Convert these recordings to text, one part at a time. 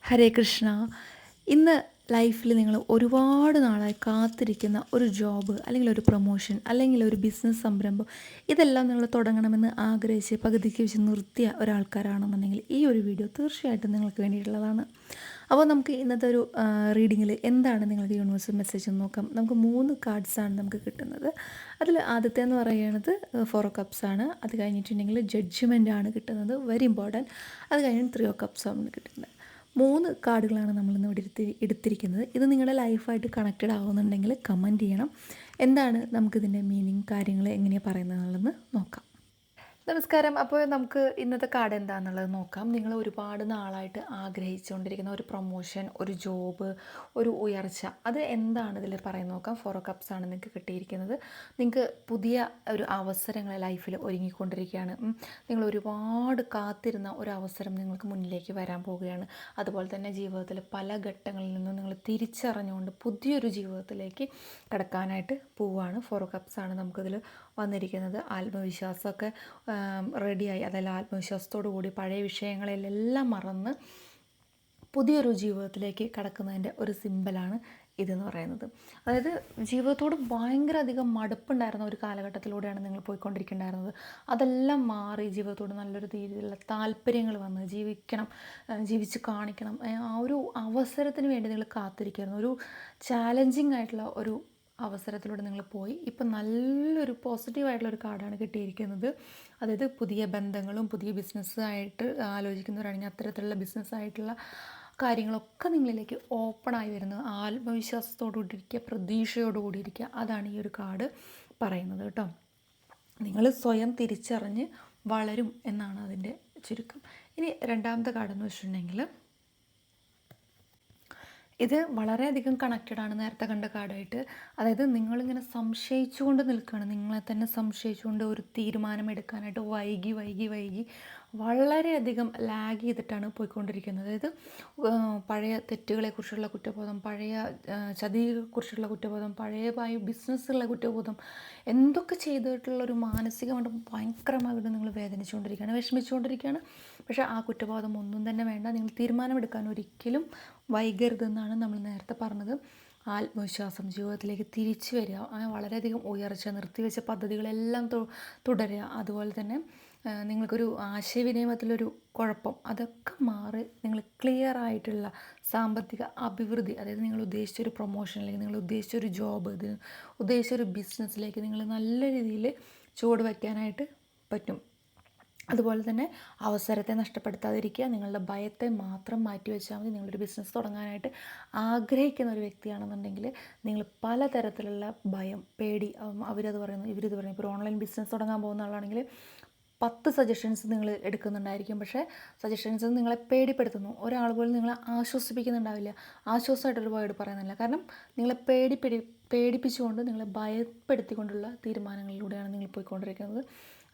ഹരേ കൃഷ്ണ. ഇന്ന് ലൈഫിൽ നിങ്ങൾ ഒരുപാട് നാളായി കാത്തിരിക്കുന്ന ഒരു ജോബ് അല്ലെങ്കിൽ ഒരു പ്രൊമോഷൻ അല്ലെങ്കിൽ ഒരു ബിസിനസ് സംരംഭം, ഇതെല്ലാം നിങ്ങൾ തുടങ്ങണമെന്ന് ആഗ്രഹിച്ച് പകുതിക്ക് വെച്ച് നിർത്തിയ ഒരാൾക്കാരാണെന്നുണ്ടെങ്കിൽ ഈ ഒരു വീഡിയോ തീർച്ചയായിട്ടും നിങ്ങൾക്ക് വേണ്ടിയിട്ടുള്ളതാണ്. അപ്പോൾ നമുക്ക് ഇന്നത്തെ ഒരു റീഡിങ്ങിൽ എന്താണ് നിങ്ങൾക്ക് യൂണിവേഴ്സൽ മെസ്സേജ് എന്ന് നോക്കാം. നമുക്ക് 3 കാർഡ്സാണ് നമുക്ക് കിട്ടുന്നത്. അതിൽ ആദ്യത്തെ എന്ന് പറയുന്നത് 4 ഓഫ് കപ്സ് ആണ്. അത് കഴിഞ്ഞിട്ടുണ്ടെങ്കിൽ ജഡ്ജ്മെൻ്റ് ആണ് കിട്ടുന്നത്, വെരി ഇമ്പോർട്ടൻറ്റ്. അത് കഴിഞ്ഞിട്ട് 3 ഓഫ് കപ്സ് ആണ് കിട്ടുന്നത്. 3 കാർഡുകളാണ് നമ്മളിന്ന് ഇവിടെ എടുത്തിരിക്കുന്നത്. ഇത് നിങ്ങളുടെ ലൈഫായിട്ട് കണക്റ്റഡ് ആവുന്നുണ്ടെങ്കിൽ കമൻറ്റ് ചെയ്യണം. എന്താണ് നമുക്കിതിൻ്റെ മീനിങ്, കാര്യങ്ങൾ എങ്ങനെയാണ് പറയുന്നതെന്നുള്ളതെന്ന് നോക്കാം. നമസ്കാരം. അപ്പോൾ നമുക്ക് ഇന്നത്തെ കാർഡ് എന്താണെന്നുള്ളത് നോക്കാം. നിങ്ങൾ ഒരുപാട് നാളായിട്ട് ആഗ്രഹിച്ചുകൊണ്ടിരിക്കുന്ന ഒരു പ്രൊമോഷൻ, ഒരു ജോബ്, ഒരു ഉയർച്ച, അത് എന്താണ് ഇതിൽ പറയുന്നത് നോക്കാം. 4 ഓഫ് കപ്സ് ആണ് നിങ്ങൾക്ക് കിട്ടിയിരിക്കുന്നത്. നിങ്ങൾക്ക് പുതിയ ഒരു അവസരങ്ങൾ ലൈഫിൽ ഒരുങ്ങിക്കൊണ്ടിരിക്കുകയാണ്. നിങ്ങൾ ഒരുപാട് കാത്തിരുന്ന ഒരു അവസരം നിങ്ങൾക്ക് മുന്നിലേക്ക് വരാൻ പോവുകയാണ്. അതുപോലെ തന്നെ ജീവിതത്തിൽ പല ഘട്ടങ്ങളിൽ നിന്നും നിങ്ങൾ തിരിച്ചറിഞ്ഞുകൊണ്ട് പുതിയൊരു ജീവിതത്തിലേക്ക് കടക്കാനായിട്ട് പോവുകയാണ്. 4 ഓഫ് കപ്സ് ആണ് നമുക്കിതിൽ വന്നിരിക്കുന്നത്. ആത്മവിശ്വാസമൊക്കെ റെഡിയായി, അതായത് ആത്മവിശ്വാസത്തോടു കൂടി പഴയ വിഷയങ്ങളെല്ലാം മറന്ന് പുതിയൊരു ജീവിതത്തിലേക്ക് കടക്കുന്നതിൻ്റെ ഒരു സിമ്പലാണ് ഇതെന്ന് പറയുന്നത്. അതായത് ജീവിതത്തോട് ഭയങ്കര അധികം മടുപ്പുണ്ടായിരുന്ന ഒരു കാലഘട്ടത്തിലൂടെയാണ് നിങ്ങൾ പോയിക്കൊണ്ടിരിക്കുന്നുണ്ടായിരുന്നത്. അതെല്ലാം മാറി ജീവിതത്തോട് നല്ലൊരു രീതിയിലുള്ള താല്പര്യങ്ങൾ വന്ന് ജീവിക്കണം, ജീവിച്ച് കാണിക്കണം, ആ ഒരു അവസരത്തിന് വേണ്ടി നിങ്ങൾ കാത്തിരിക്കുകയായിരുന്നു. ഒരു ചാലഞ്ചിങ് ആയിട്ടുള്ള ഒരു അവസരത്തിലൂടെ നിങ്ങൾ പോയി. ഇപ്പം നല്ലൊരു പോസിറ്റീവായിട്ടുള്ളൊരു കാർഡാണ് കിട്ടിയിരിക്കുന്നത്. അതായത് പുതിയ ബന്ധങ്ങളും പുതിയ ബിസിനസ്സായിട്ട് ആലോചിക്കുന്നവരാണെങ്കിൽ അത്തരത്തിലുള്ള ബിസിനസ്സായിട്ടുള്ള കാര്യങ്ങളൊക്കെ നിങ്ങളിലേക്ക് ഓപ്പണായി വരുന്നത്. ആത്മവിശ്വാസത്തോടുകൂടി ഇരിക്കുക, പ്രതീക്ഷയോടുകൂടി ഇരിക്കുക. അതാണ് ഈ ഒരു കാർഡ് പറയുന്നത് കേട്ടോ. നിങ്ങൾ സ്വയം തിരിച്ചറിഞ്ഞ് വളരും എന്നാണ് അതിൻ്റെ ചുരുക്കം. ഇനി രണ്ടാമത്തെ കാർഡെന്ന് വെച്ചിട്ടുണ്ടെങ്കിൽ ഇത് വളരെയധികം കണക്റ്റഡാണ് നേരത്തെ കണ്ട കാർഡായിട്ട്. അതായത് നിങ്ങളിങ്ങനെ സംശയിച്ചുകൊണ്ട് നിൽക്കുകയാണ്, നിങ്ങളെ തന്നെ സംശയിച്ചുകൊണ്ട് ഒരു തീരുമാനം എടുക്കാനായിട്ട് വൈകി വളരെയധികം ലാഗ് ചെയ്തിട്ടാണ് പോയിക്കൊണ്ടിരിക്കുന്നത്. അതായത് പഴയ തെറ്റുകളെക്കുറിച്ചുള്ള കുറ്റബോധം, പഴയ ചതിയെക്കുറിച്ചുള്ള കുറ്റബോധം, പഴയ ബിസിനസ്സുള്ള കുറ്റബോധം, എന്തൊക്കെ ചെയ്തിട്ടുള്ളൊരു മാനസികമായിട്ട് ഭയങ്കരമായിട്ട് നിങ്ങൾ വേദനിച്ചുകൊണ്ടിരിക്കുകയാണ്, വിഷമിച്ചുകൊണ്ടിരിക്കുകയാണ്. പക്ഷേ ആ കുറ്റബോധം ഒന്നും തന്നെ വേണ്ട. നിങ്ങൾ തീരുമാനമെടുക്കാൻ ഒരിക്കലും വൈകരുതെന്നാണ് നമ്മൾ നേരത്തെ പറഞ്ഞത്. ആത്മവിശ്വാസം, ജീവിതത്തിലേക്ക് തിരിച്ചു വരിക, വളരെയധികം ഉയർച്ച, നിർത്തിവെച്ച പദ്ധതികളെല്ലാം തുടരുക. അതുപോലെ തന്നെ നിങ്ങൾക്കൊരു ആശയവിനിമയത്തിലൊരു കുഴപ്പം, അതൊക്കെ മാറി നിങ്ങൾ ക്ലിയർ ആയിട്ടുള്ള സാമ്പത്തിക അഭിവൃദ്ധി, അതായത് നിങ്ങൾ ഉദ്ദേശിച്ചൊരു പ്രൊമോഷൻ അല്ലെങ്കിൽ നിങ്ങൾ ഉദ്ദേശിച്ചൊരു ജോബ്, ഉദ്ദേശിച്ചൊരു ബിസിനസ്സിലേക്ക് നിങ്ങൾ നല്ല രീതിയിൽ ചുവട് വയ്ക്കാനായിട്ട് പറ്റും. അതുപോലെ തന്നെ അവസരത്തെ നഷ്ടപ്പെടുത്താതിരിക്കുക. നിങ്ങളുടെ ഭയത്തെ മാത്രം മാറ്റിവെച്ചാൽ മതി. നിങ്ങളൊരു ബിസിനസ് തുടങ്ങാനായിട്ട് ആഗ്രഹിക്കുന്ന ഒരു വ്യക്തിയാണെന്നുണ്ടെങ്കിൽ നിങ്ങൾ പലതരത്തിലുള്ള ഭയം, പേടി, അവരത് പറയുന്നു ഇവരിത് പറയുന്നു. ഇപ്പോൾ ഓൺലൈൻ ബിസിനസ് തുടങ്ങാൻ പോകുന്ന ആളാണെങ്കിൽ 10 സജഷൻസ് നിങ്ങൾ എടുക്കുന്നുണ്ടായിരിക്കും. പക്ഷേ സജഷൻസ് നിങ്ങളെ പേടിപ്പെടുത്തുന്നു. ഒരാൾ പോലും നിങ്ങളെ ആശ്വസിപ്പിക്കുന്നുണ്ടാവില്ല, ആശ്വാസമായിട്ടൊരു വേർഡ് പറയുന്നില്ല. കാരണം നിങ്ങളെ പേടിപ്പിച്ചുകൊണ്ട്, നിങ്ങളെ ഭയപ്പെടുത്തിക്കൊണ്ടുള്ള തീരുമാനങ്ങളിലൂടെയാണ് നിങ്ങൾ പോയിക്കൊണ്ടിരിക്കുന്നത്.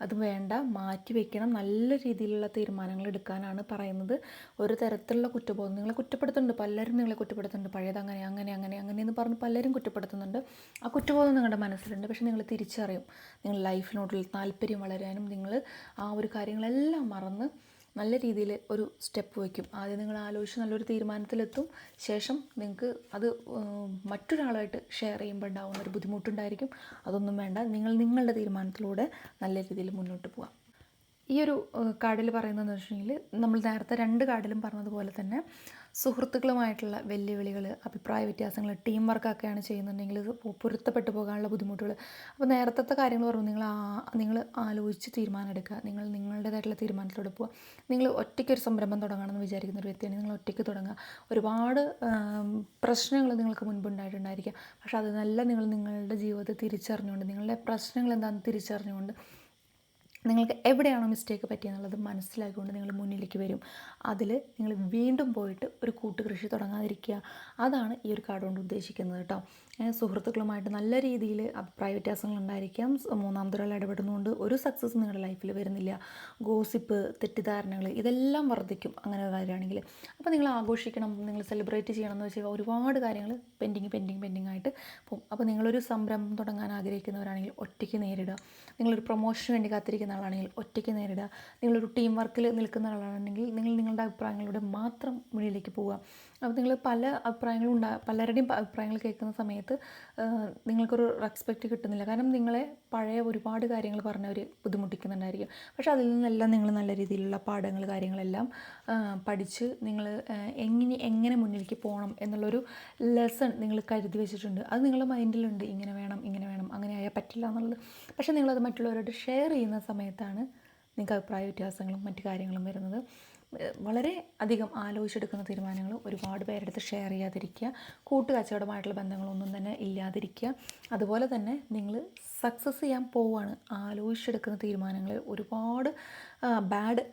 അത് വേണ്ട, മാറ്റി വയ്ക്കണം. നല്ല രീതിയിലുള്ള തീരുമാനങ്ങൾ എടുക്കാനാണ് പറയുന്നത്. ഒരു തരത്തിലുള്ള കുറ്റബോധം, നിങ്ങളെ കുറ്റപ്പെടുത്തുന്നുണ്ട്, പലരും നിങ്ങളെ കുറ്റപ്പെടുത്തുന്നുണ്ട്. പഴയത് അങ്ങനെയെന്ന് പറഞ്ഞ് പലരും കുറ്റപ്പെടുത്തുന്നുണ്ട്. ആ കുറ്റബോധം നിങ്ങളുടെ മനസ്സിലുണ്ട്. പക്ഷേ നിങ്ങൾ തിരിച്ചറിയും, നിങ്ങൾ ലൈഫിനോടുള്ള താല്പര്യം വളരാനും നിങ്ങൾ ആ ഒരു കാര്യങ്ങളെല്ലാം മറന്ന് നല്ല രീതിയിൽ ഒരു സ്റ്റെപ്പ് വയ്ക്കും. ആദ്യം നിങ്ങൾ ആലോചിച്ച് നല്ലൊരു തീരുമാനത്തിലെത്തും. ശേഷം നിങ്ങൾക്ക് അത് മറ്റൊരാളായിട്ട് ഷെയർ ചെയ്യുമ്പോൾ ഉണ്ടാകുന്ന ഒരു ബുദ്ധിമുട്ടുണ്ടായിരിക്കും. അതൊന്നും വേണ്ട. നിങ്ങൾ നിങ്ങളുടെ തീരുമാനത്തിലൂടെ നല്ല രീതിയിൽ മുന്നോട്ട് പോകാം. ഈ ഒരു കാർഡിൽ പറയുന്നതെന്ന് വെച്ചിട്ടുണ്ടെങ്കിൽ നമ്മൾ നേരത്തെ 2 കാർഡിലും പറഞ്ഞതുപോലെ തന്നെ സുഹൃത്തുക്കളുമായിട്ടുള്ള വെല്ലുവിളികൾ, അഭിപ്രായ വ്യത്യാസങ്ങൾ, ടീം വർക്കൊക്കെയാണ് ചെയ്യുന്നുണ്ടെങ്കിൽ പൊരുത്തപ്പെട്ടു പോകാനുള്ള ബുദ്ധിമുട്ടുകൾ. അപ്പോൾ നേരത്തെ കാര്യങ്ങൾ പറഞ്ഞു, നിങ്ങൾ ആലോചിച്ച് തീരുമാനം എടുക്കുക. നിങ്ങൾ നിങ്ങളുടേതായിട്ടുള്ള തീരുമാനത്തിലൂടെ പോവുക. നിങ്ങൾ ഒറ്റയ്ക്കൊരു സംരംഭം തുടങ്ങണമെന്ന് വിചാരിക്കുന്ന ഒരു വ്യക്തിയാണ്, നിങ്ങൾ ഒറ്റയ്ക്ക് തുടങ്ങുക. ഒരുപാട് പ്രശ്നങ്ങൾ നിങ്ങൾക്ക് മുൻപുണ്ടായിട്ടുണ്ടായിരിക്കാം. പക്ഷേ അതെല്ലാം നിങ്ങൾ നിങ്ങളുടെ ജീവിതത്തെ തിരിച്ചറിഞ്ഞുകൊണ്ട്, നിങ്ങളുടെ പ്രശ്നങ്ങൾ എന്താണെന്ന് തിരിച്ചറിഞ്ഞുകൊണ്ട്, നിങ്ങൾക്ക് എവിടെയാണോ മിസ്റ്റേക്ക് പറ്റിയെന്നുള്ളത് മനസ്സിലാക്കിക്കൊണ്ട് നിങ്ങൾ മുന്നിലേക്ക് വരും. അതിൽ നിങ്ങൾ വീണ്ടും പോയിട്ട് ഒരു കൂട്ടുകൃഷി തുടങ്ങാതിരിക്കുക. അതാണ് ഈ ഒരു കാർഡ് കൊണ്ട് ഉദ്ദേശിക്കുന്നത് കേട്ടോ. സുഹൃത്തുക്കളുമായിട്ട് നല്ല രീതിയിൽ അഭിപ്രായ വ്യത്യാസങ്ങൾ ഉണ്ടായിരിക്കാം. മൂന്നാമതൊരാൾ ഇടപെടുന്നതുകൊണ്ട് ഒരു സക്സസ് നിങ്ങളുടെ ലൈഫിൽ വരുന്നില്ല. ഗോസിപ്പ്, തെറ്റിദ്ധാരണകൾ, ഇതെല്ലാം വർദ്ധിക്കും അങ്ങനെ ഒരു കാര്യമാണെങ്കിൽ. അപ്പോൾ നിങ്ങൾ ആഘോഷിക്കണം, നിങ്ങൾ സെലിബ്രേറ്റ് ചെയ്യണം എന്ന് വെച്ചാൽ ഒരുപാട് കാര്യങ്ങൾ പെൻഡിങ് ആയിട്ട് പോകും. അപ്പോൾ നിങ്ങളൊരു സംരംഭം തുടങ്ങാൻ ആഗ്രഹിക്കുന്നവരാണെങ്കിൽ ഒറ്റയ്ക്ക് നേരിടുക. നിങ്ങളൊരു പ്രൊമോഷന് വേണ്ടി കാത്തിരിക്കുന്ന ആളാണെങ്കിൽ ഒറ്റയ്ക്ക് നേരിടുക. നിങ്ങളൊരു ടീം വർക്കിൽ നിൽക്കുന്ന ആളാണെങ്കിൽ നിങ്ങൾ നിങ്ങളുടെ അഭിപ്രായങ്ങളുടെ മാത്രം മുന്നിലേക്ക് പോവുക. അപ്പോൾ നിങ്ങൾ പല അഭിപ്രായങ്ങളും പലരുടെയും അഭിപ്രായങ്ങൾ കേൾക്കുന്ന സമയത്ത് നിങ്ങൾക്കൊരു റെസ്പെക്റ്റ് കിട്ടുന്നില്ല. കാരണം നിങ്ങളെ പഴയ ഒരുപാട് കാര്യങ്ങൾ പറഞ്ഞവർ ബുദ്ധിമുട്ടിക്കുന്നുണ്ടായിരിക്കും. പക്ഷേ അതിൽ നിന്നെല്ലാം നിങ്ങൾ നല്ല രീതിയിലുള്ള പാഠങ്ങൾ കാര്യങ്ങളെല്ലാം പഠിച്ച് നിങ്ങൾ എങ്ങനെ മുന്നിലേക്ക് പോകണം എന്നുള്ളൊരു ലെസൺ നിങ്ങൾ കരുതി വെച്ചിട്ടുണ്ട്. അത് നിങ്ങളുടെ മൈൻഡിലുണ്ട്, ഇങ്ങനെ വേണം അങ്ങനെ ആയാൽ പറ്റില്ല എന്നുള്ളത്. പക്ഷേ നിങ്ങളത് മറ്റുള്ളവരോട് ഷെയർ ചെയ്യുന്ന സമയത്താണ് നിങ്ങൾക്ക് അഭിപ്രായ വ്യത്യാസങ്ങളും മറ്റു കാര്യങ്ങളും വരുന്നത്. വളരെ അധികം ആലോചിച്ചെടുക്കുന്ന തീരുമാനങ്ങൾ ഒരുപാട് പേരെടുത്ത് ഷെയർ ചെയ്യാതിരിക്കുക. കൂട്ടുകച്ചവടമായിട്ടുള്ള ബന്ധങ്ങളൊന്നും തന്നെ ഇല്ലാതിരിക്കുക. അതുപോലെ തന്നെ നിങ്ങൾ സക്സസ് ചെയ്യാൻ പോവുകയാണ്. ആലോചിച്ചെടുക്കുന്ന തീരുമാനങ്ങൾ ഒരുപാട് ബാഡ്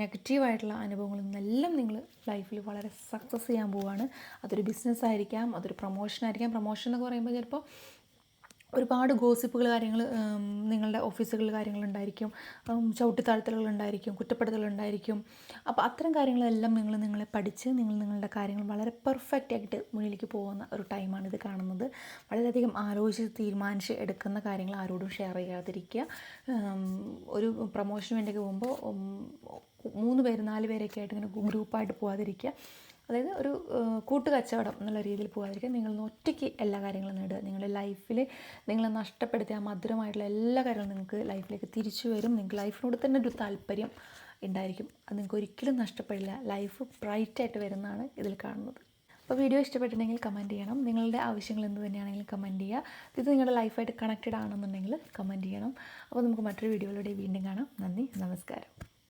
നെഗറ്റീവായിട്ടുള്ള അനുഭവങ്ങളിൽ നിന്നെല്ലാം നിങ്ങൾ ലൈഫിൽ വളരെ സക്സസ് ചെയ്യാൻ പോവുകയാണ്. അതൊരു ബിസിനസ്സായിരിക്കാം, അതൊരു പ്രൊമോഷനായിരിക്കാം. പ്രൊമോഷൻ എന്നൊക്കെ പറയുമ്പോൾ ചിലപ്പോൾ ഒരുപാട് ഗോസിപ്പുകൾ കാര്യങ്ങൾ നിങ്ങളുടെ ഓഫീസുകളിൽ കാര്യങ്ങളുണ്ടായിരിക്കും, ചവിട്ടിത്താഴ്ത്തലുകളുണ്ടായിരിക്കും, കുറ്റപ്പെടുത്തലുണ്ടായിരിക്കും. അപ്പോൾ അത്തരം കാര്യങ്ങളെല്ലാം നിങ്ങളെ പഠിച്ച് നിങ്ങളുടെ കാര്യങ്ങൾ വളരെ പെർഫെക്റ്റ് ആയിട്ട് മുന്നിലേക്ക് പോകുന്ന ഒരു ടൈമാണ് ഇത് കാണുന്നത്. വളരെയധികം ആലോചിച്ച് തീരുമാനിച്ച് എടുക്കുന്ന കാര്യങ്ങൾ ആരോടും ഷെയർ ചെയ്യാതിരിക്കുക. ഒരു പ്രൊമോഷന് വേണ്ടിയൊക്കെ പോകുമ്പോൾ 3 പേര് 4 പേരൊക്കെ ആയിട്ട് ഇങ്ങനെ ഗ്രൂപ്പായിട്ട് പോകാതിരിക്കുക. അതായത് ഒരു കൂട്ടുകച്ചവടം എന്നുള്ള രീതിയിൽ പോകാതിരിക്കുക. നിങ്ങൾ ഒറ്റയ്ക്ക് എല്ലാ കാര്യങ്ങളും നേടുക. നിങ്ങളുടെ ലൈഫിൽ നിങ്ങൾ നഷ്ടപ്പെടുത്തിയ ആ മധുരമായിട്ടുള്ള എല്ലാ കാര്യങ്ങളും നിങ്ങൾക്ക് ലൈഫിലേക്ക് തിരിച്ചു വരും. നിങ്ങൾക്ക് ലൈഫിനോട് തന്നെ ഒരു താല്പര്യം ഉണ്ടായിരിക്കും. അത് നിങ്ങൾക്ക് ഒരിക്കലും നഷ്ടപ്പെടില്ല. ലൈഫ് ബ്രൈറ്റായിട്ട് വരുന്നതാണ് ഇതിൽ കാണുന്നത്. അപ്പോൾ വീഡിയോ ഇഷ്ടപ്പെട്ടിട്ടുണ്ടെങ്കിൽ കമൻറ്റ് ചെയ്യണം. നിങ്ങളുടെ ആവശ്യങ്ങൾ എന്ത് തന്നെയാണെങ്കിലും കമൻറ്റ് ചെയ്യുക. ഇത് നിങ്ങളുടെ ലൈഫായിട്ട് കണക്റ്റഡ് ആണെന്നുണ്ടെങ്കിൽ കമൻറ്റ് ചെയ്യണം. അപ്പോൾ നമുക്ക് മറ്റൊരു വീഡിയോയിലൂടെ വീണ്ടും കാണാം. നന്ദി, നമസ്കാരം.